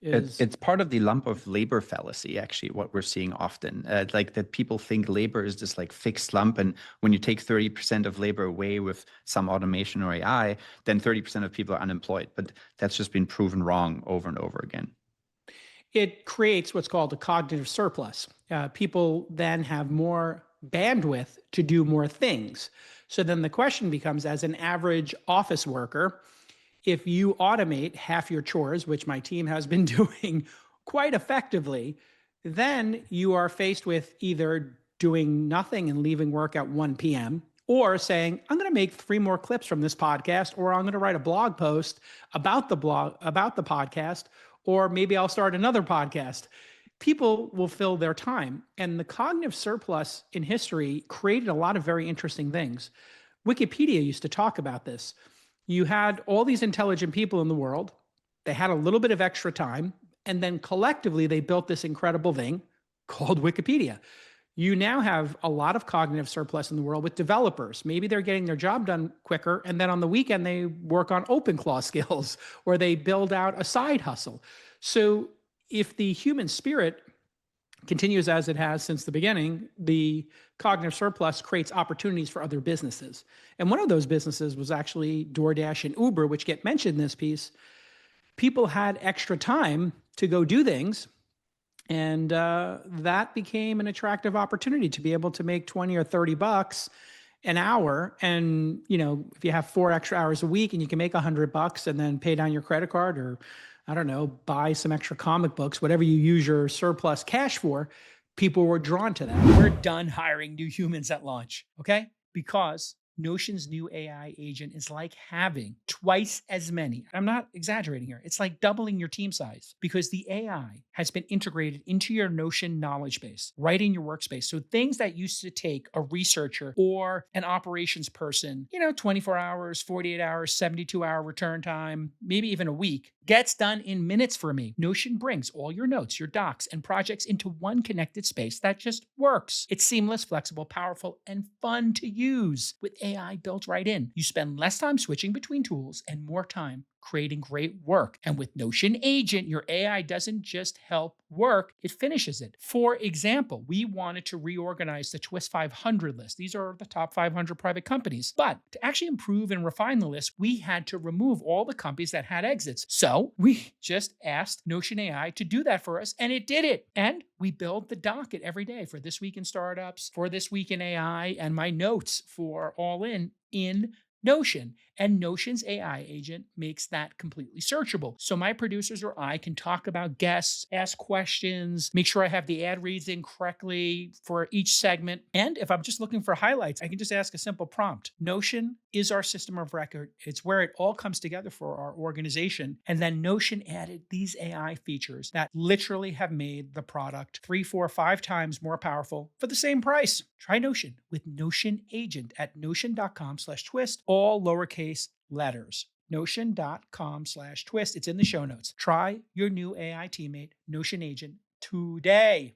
It's part of the lump of labor fallacy, actually, what we're seeing often. Like that people think labor is this like fixed lump. And when you take 30% of labor away with some automation or AI, then 30% of people are unemployed. But that's just been proven wrong over and over again. It creates what's called a cognitive surplus. People then have more bandwidth to do more things. So then the question becomes, as an average office worker, if you automate half your chores, which my team has been doing quite effectively, then you are faced with either doing nothing and leaving work at 1 p.m. or saying, I'm going to make 3 more clips from this podcast, or I'm going to write a blog post about the podcast, or maybe I'll start another podcast. People will fill their time. And the cognitive surplus in history created a lot of very interesting things. Wikipedia used to talk about this. You had all these intelligent people in the world. They had a little bit of extra time. And then collectively, they built this incredible thing called Wikipedia. You now have a lot of cognitive surplus in the world with developers. Maybe they're getting their job done quicker. And then on the weekend, they work on OpenClaw skills or they build out a side hustle. So if the human spirit continues as it has since the beginning, the cognitive surplus creates opportunities for other businesses. And one of those businesses was actually DoorDash and Uber, which get mentioned in this piece. People had extra time to go do things. And that became an attractive opportunity to be able to make 20 or 30 bucks an hour. And, if you have 4 extra hours a week and you can make $100 and then pay down your credit card or, I don't know, buy some extra comic books, whatever you use your surplus cash for, people were drawn to that. We're done hiring new humans at launch, okay? Because Notion's new AI agent is like having twice as many. I'm not exaggerating here. It's like doubling your team size because the AI has been integrated into your Notion knowledge base, right in your workspace. So things that used to take a researcher or an operations person, 24 hours, 48 hours, 72-hour return time, maybe even a week, gets done in minutes for me. Notion brings all your notes, your docs, and projects into one connected space that just works. It's seamless, flexible, powerful, and fun to use with AI built right in. You spend less time switching between tools and more time creating great work. And with Notion Agent, your AI doesn't just help work, it finishes it. For example, we wanted to reorganize the Twist 500 list. These are the top 500 private companies. But to actually improve and refine the list, we had to remove all the companies that had exits. So we just asked Notion AI to do that for us, and it did it. And we build the docket every day for This Week in Startups, for This Week in AI, and my notes for All in Notion. And Notion's AI agent makes that completely searchable. So my producers or I can talk about guests, ask questions, make sure I have the ad reads in correctly for each segment. And if I'm just looking for highlights, I can just ask a simple prompt. Notion is our system of record. It's where it all comes together for our organization. And then Notion added these AI features that literally have made the product 3, 4, 5 times more powerful for the same price. Try Notion with Notion Agent at notion.com/twist, all lowercase letters. Notion.com/twist. It's in the show notes. Try your new AI teammate, Notion Agent, today.